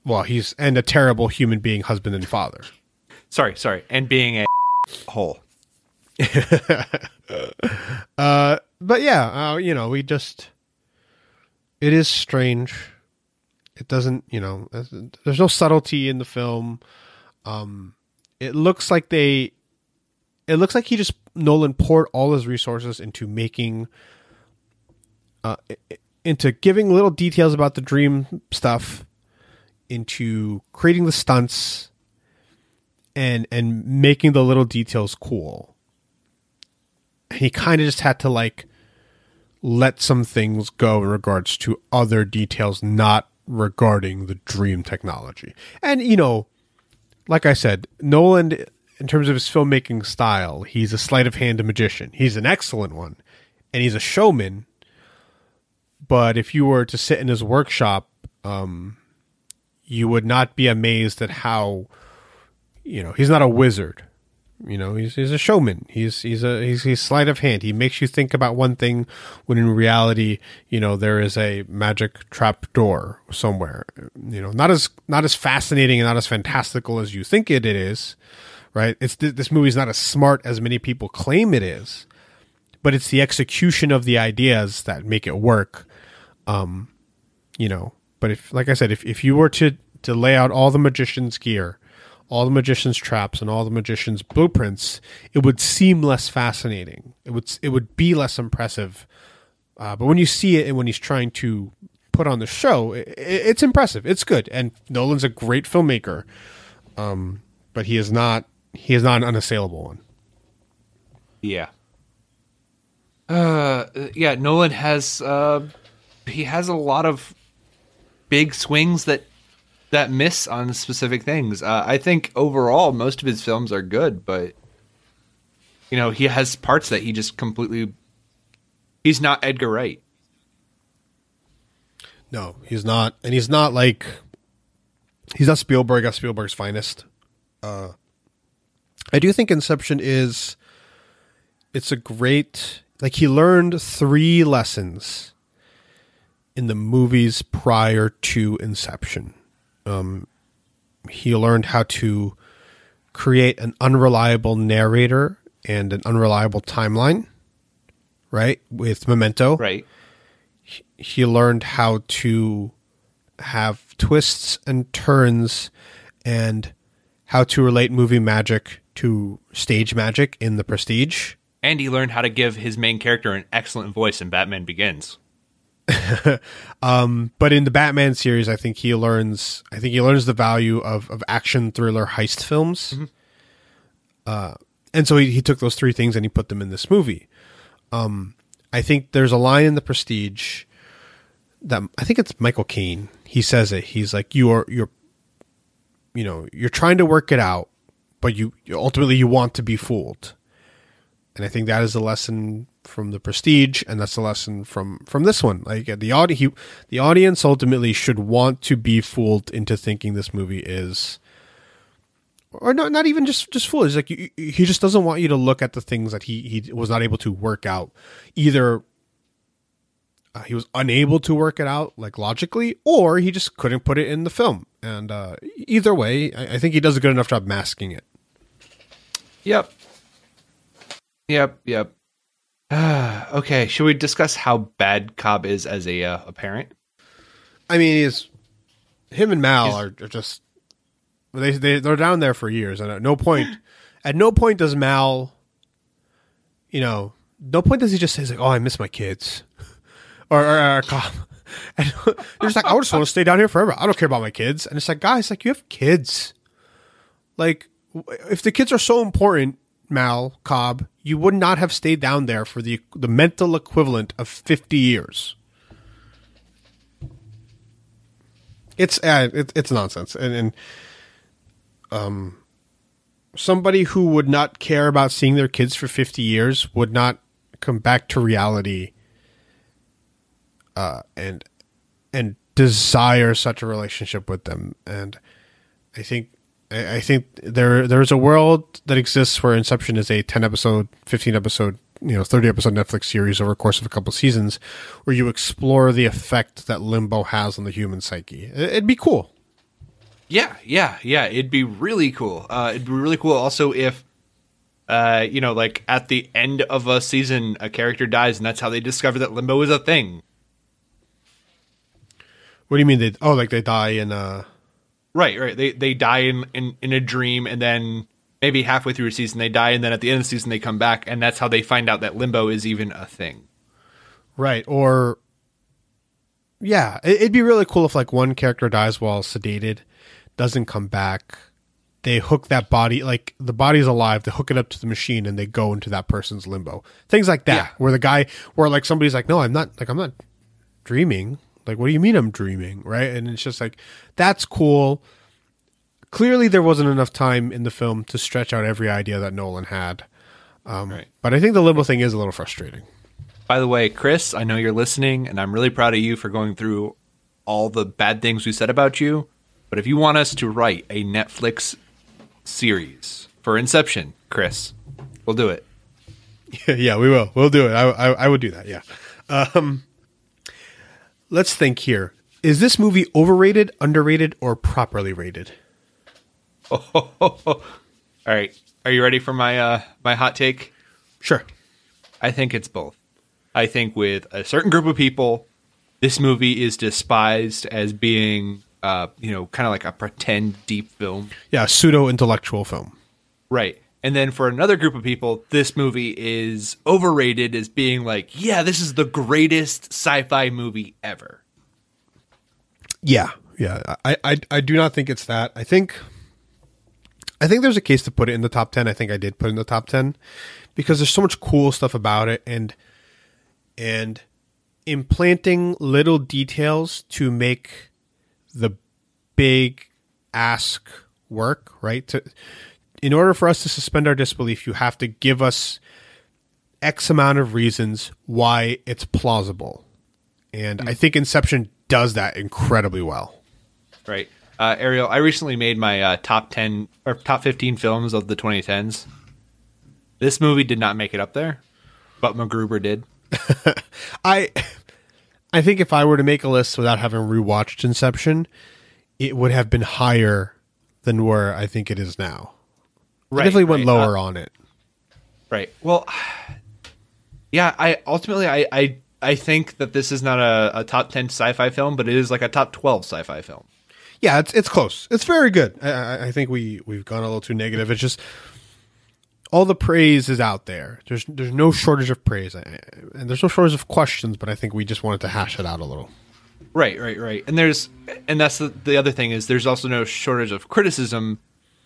Well, and a terrible human being, husband and father.
Sorry. And being a hole.
But yeah, it is strange. It doesn't, there's no subtlety in the film. It looks like Nolan poured all his resources into into giving little details about the dream stuff, into creating the stunts, and making the little details cool. He kind of just had to let some things go in regards to other details not regarding the dream technology. And, like I said, Nolan, in terms of his filmmaking style, he's a sleight of hand magician. He's an excellent one, and he's a showman. But if you were to sit in his workshop, you would not be amazed at how, he's not a wizard. He's a showman. He's sleight of hand. He makes you think about one thing when in reality, there is a magic trap door somewhere. Not as fascinating and not as fantastical as you think it is, right? This movie's not as smart as many people claim it is, but it's the execution of the ideas that make it work. But like I said, if you were to lay out all the magician's gear, all the magician's traps, and all the magician's blueprints, it would seem less fascinating. It would be less impressive. But when you see it and when he's trying to put on the show, it's impressive. It's good. And Nolan's a great filmmaker. But he is not an unassailable one.
Yeah. Nolan has he has a lot of big swings that miss on specific things. I think overall most of his films are good, but he has parts that he just completely. He's not Edgar Wright.
No, he's not, and he's not he's not Spielberg at Spielberg's finest. I do think Inception it's a great. He learned 3 lessons in the movies prior to Inception. He learned how to create an unreliable narrator and an unreliable timeline, right? With Memento.
Right.
He learned how to have twists and turns and how to relate movie magic to stage magic in The Prestige.
And he learned how to give his main character an excellent voice in Batman Begins.
But in the Batman series, I think he learns the value of action thriller heist films. Mm-hmm. And so he took those 3 things and he put them in this movie. I think there's a line in The Prestige that I think it's Michael Caine. He says it. He's like, you're trying to work it out, but you ultimately you want to be fooled. And I think that is a lesson from The Prestige, and that's a lesson from this one. The audience ultimately should want to be fooled into thinking this movie is, or not even just fooled. It's like he just doesn't want you to look at the things that he was not able to work out. Either he was unable to work it out logically, or he just couldn't put it in the film. And either way, I think he does a good enough job masking it.
Yep. Okay, should we discuss how bad Cobb is as a parent?
I mean, him and Mal are just They're down there for years, and at no point does Mal, no point does he just say like, "Oh, I miss my kids," or Cobb. And they're just like, "I just want to stay down here forever. I don't care about my kids." And it's like, guys, like you have kids. Like, if the kids are so important, Mal Cobb, you would not have stayed down there for the mental equivalent of 50 years. It's nonsense, and somebody who would not care about seeing their kids for 50 years would not come back to reality, and desire such a relationship with them. And I think there's a world that exists where Inception is a 10 episode, 15 episode, 30 episode Netflix series over a course of a couple seasons, where you explore the effect that limbo has on the human psyche. It'd be cool.
Yeah. It'd be really cool. It'd be really cool also if, like at the end of a season, a character dies and that's how they discover that limbo is a thing.
What do you mean? They die in
Right. They die in a dream, and then maybe halfway through a season they die, and then at the end of the season they come back, and that's how they find out that limbo is even a thing.
Right. Or, yeah, it'd be really cool if like one character dies while sedated, doesn't come back. They hook that body, like the body's alive, they hook it up to the machine and they go into that person's limbo. Things like that, where like somebody's like, no, I'm not dreaming. Like, what do you mean I'm dreaming? Right. And it's just like, that's cool. Clearly there wasn't enough time in the film to stretch out every idea that Nolan had. Right. But I think the limbo thing is a little frustrating.
By the way, Chris, I know you're listening, and I'm really proud of you for going through all the bad things we said about you. But if you want us to write a Netflix series for Inception, Chris, we'll do it.
Yeah, we will. We'll do it. I would do that. Yeah. Let's think here. Is this movie overrated, underrated, or properly rated?
All right. Are you ready for my my hot take?
Sure.
I think it's both. I think with a certain group of people, this movie is despised as being, kind of like a pretend deep film.
Yeah, pseudo-intellectual film.
Right. And then for another group of people, this movie is overrated as being like, yeah, this is the greatest sci-fi movie ever.
Yeah. I do not think it's that. I think there's a case to put it in the top 10. I think I did put it in the top 10 because there's so much cool stuff about it, and implanting little details to make the big ask work, right? In order for us to suspend our disbelief, you have to give us X amount of reasons why it's plausible. And I think Inception does that incredibly well.
Right. Ariel, I recently made my top 10 or top 15 films of the 2010s. This movie did not make it up there, but MacGruber did.
I think if I were to make a list without having rewatched Inception, it would have been higher than where I think it is now. Right, I definitely went lower on it.
Right. Well, yeah, I think that this is not a top 10 sci-fi film, but it is like a top 12 sci-fi film.
Yeah, it's close. It's very good. I think we've gone a little too negative. It's just all the praise is out there. There's no shortage of praise, and there's no shortage of questions. But I think we just wanted to hash it out a little.
Right. And that's the other thing is there's also no shortage of criticism,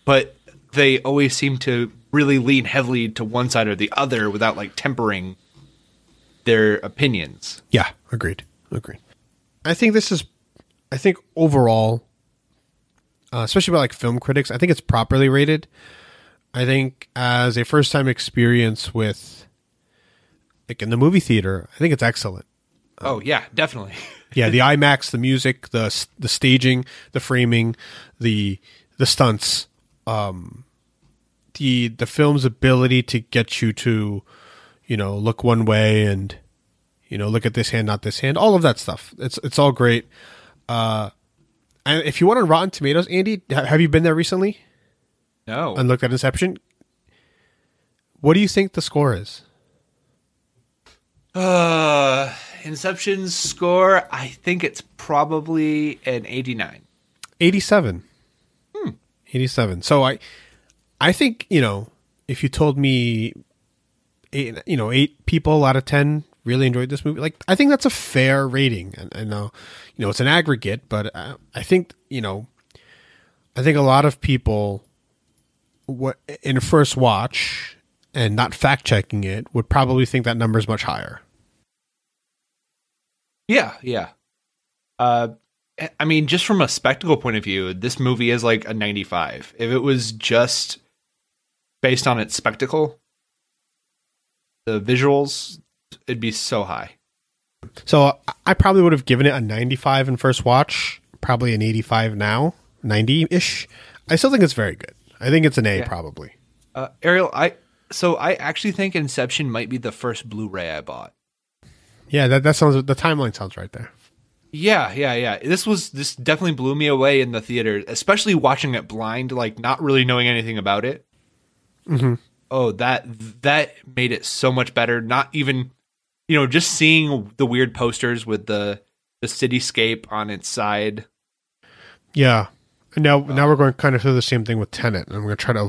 but they always seem to really lean heavily to one side or the other without like tempering their opinions.
Yeah, agreed. I think overall, especially by like film critics, I think it's properly rated. I think as a first time experience with like in the movie theater, I think it's excellent.
Oh yeah, definitely.
Yeah, the IMAX, the music, the staging, the framing, the stunts, the film's ability to get you to, look one way and, look at this hand, not this hand, all of that stuff. It's all great. And if you want on Rotten Tomatoes, Andy, have you been there recently?
No.
And looked at Inception? What do you think the score is?
Inception's score, I think it's probably an 89.
87. 87. So I think, if you told me, eight people out of 10 really enjoyed this movie, like, I think that's a fair rating. And I know, it's an aggregate, but I think, I think a lot of people in a first watch and not fact checking it would probably think that number is much higher.
Yeah. I mean, just from a spectacle point of view, this movie is like a 95. If it was just based on its spectacle, the visuals, it'd be so high.
So I probably would have given it a 95 in first watch, probably an 85 now, 90-ish. I still think it's very good. I think it's an A, probably.
Ariel, I actually think Inception might be the first Blu-ray I bought.
Yeah, that sounds, the timeline sounds right there.
Yeah. This definitely blew me away in the theater, especially watching it blind, like not really knowing anything about it.
Mm-hmm.
Oh, that made it so much better. Not even, just seeing the weird posters with the cityscape on its side.
Yeah. And now we're going kind of through the same thing with Tenet, and I'm going to try to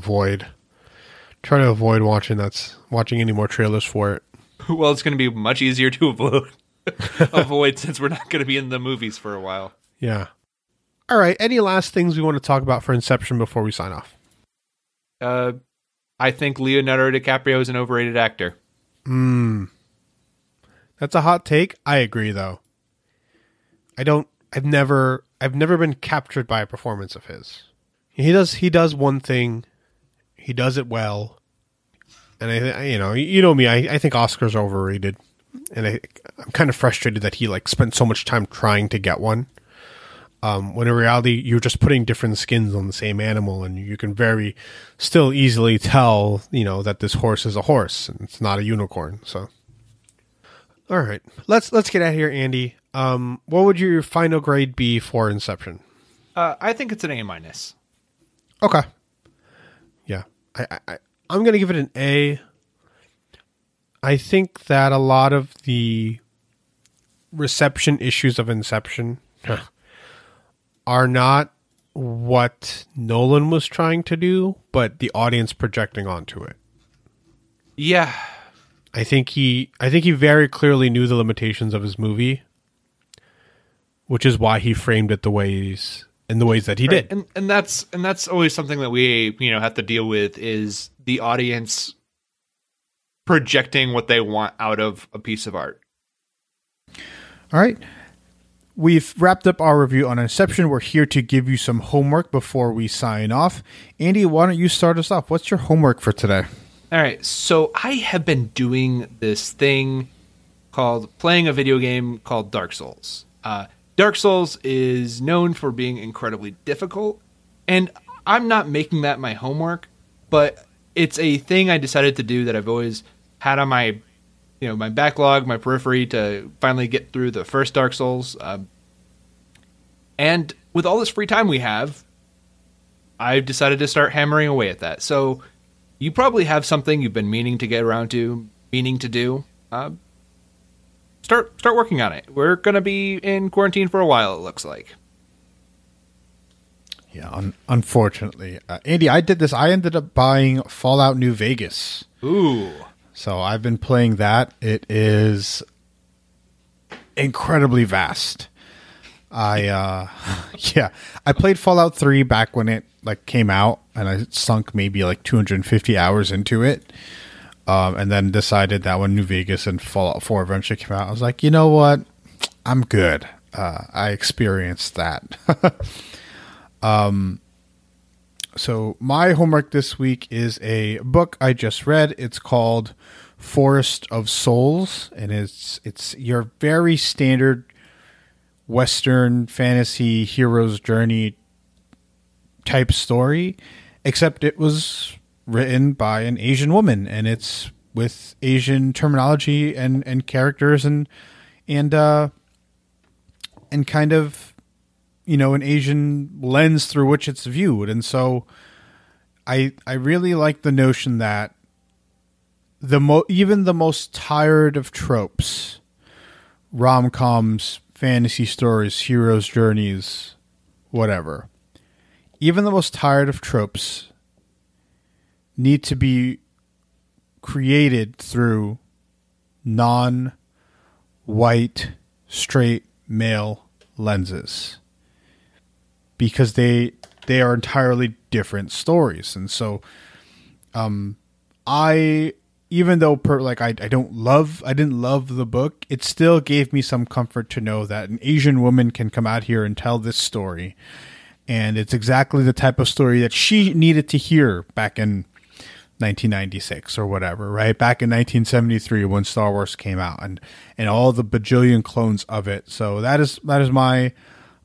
avoid watching any more trailers for it.
Well, it's going to be much easier to avoid since we're not going to be in the movies for a while.
Yeah. All right. Any last things we want to talk about for Inception before we sign off?
I think Leonardo DiCaprio is an overrated actor.
That's a hot take. I agree, though. I've never been captured by a performance of his. He does one thing. He does it well. And you know me, I think Oscars are overrated. And I'm kind of frustrated that he spent so much time trying to get one. When in reality, you're just putting different skins on the same animal, and you can very still easily tell, that this horse is a horse and it's not a unicorn. So, all right, let's get out of here, Andy. What would your final grade be for Inception?
I think it's an A-.
Okay. Yeah, I'm gonna give it an A. I think that a lot of the reception issues of Inception are not what Nolan was trying to do, but the audience projecting onto it.
Yeah.
I think he very clearly knew the limitations of his movie, which is why he framed it in the ways that he did.
And that's always something that we, have to deal with, is the audience projecting what they want out of a piece of art.
All right. We've wrapped up our review on Inception. We're here to give you some homework before we sign off. Andy, why don't you start us off? What's your homework for today?
All right. So I have been doing this thing called playing a video game called Dark Souls. Dark Souls is known for being incredibly difficult, and I'm not making that my homework, but it's a thing I decided to do that I've always had on my my backlog, my periphery, to finally get through the first Dark Souls. And with all this free time we have, I've decided to start hammering away at that. So you probably have something you've been meaning to get around to, meaning to do. Start working on it. We're going to be in quarantine for a while, it looks like.
Yeah, unfortunately. Andy, I did this. I ended up buying Fallout New Vegas.
Ooh.
So I've been playing that. It is incredibly vast. I played Fallout 3 back when it came out, and I sunk maybe 250 hours into it. And then decided that when New Vegas and Fallout 4 eventually came out, I was like, you know what? I'm good. I experienced that. So my homework this week is a book I just read. It's called Forest of Souls, and it's your very standard Western fantasy hero's journey type story, except it was written by an Asian woman, and it's with Asian terminology and characters and kind of an Asian lens through which it's viewed. And so I really like the notion that even the most tired of tropes, rom-coms, fantasy stories, heroes' journeys, whatever, even the most tired of tropes need to be created through non-white, straight male lenses, because they are entirely different stories. And so even though I didn't love the book, it still gave me some comfort to know that an Asian woman can come out here and tell this story, and it's exactly the type of story that she needed to hear back in 1996 or whatever, right? Back in 1973 when Star Wars came out, and all the bajillion clones of it. So that is my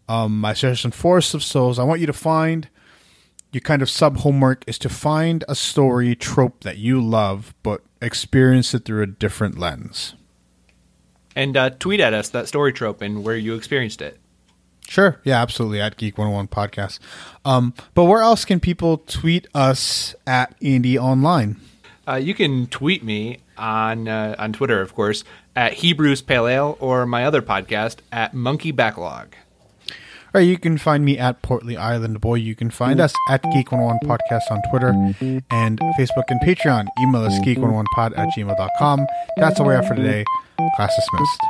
my suggestion for Of Souls. I want you to find, your kind of sub homework is to find a story trope that you love, but experience it through a different lens.
And tweet at us that story trope and where you experienced it.
Sure. Yeah, absolutely. At Geek 101 Podcast. But where else can people tweet us at Indie Online?
You can tweet me on Twitter, of course, at Hebrews Pale Ale, or my other podcast at Monkey Backlog.
Or you can find me at Portly Island Boy. You can find us at Geek 101 Podcast on Twitter and Facebook and Patreon. Email us geek101pod@gmail.com. That's all we have for today. Class dismissed.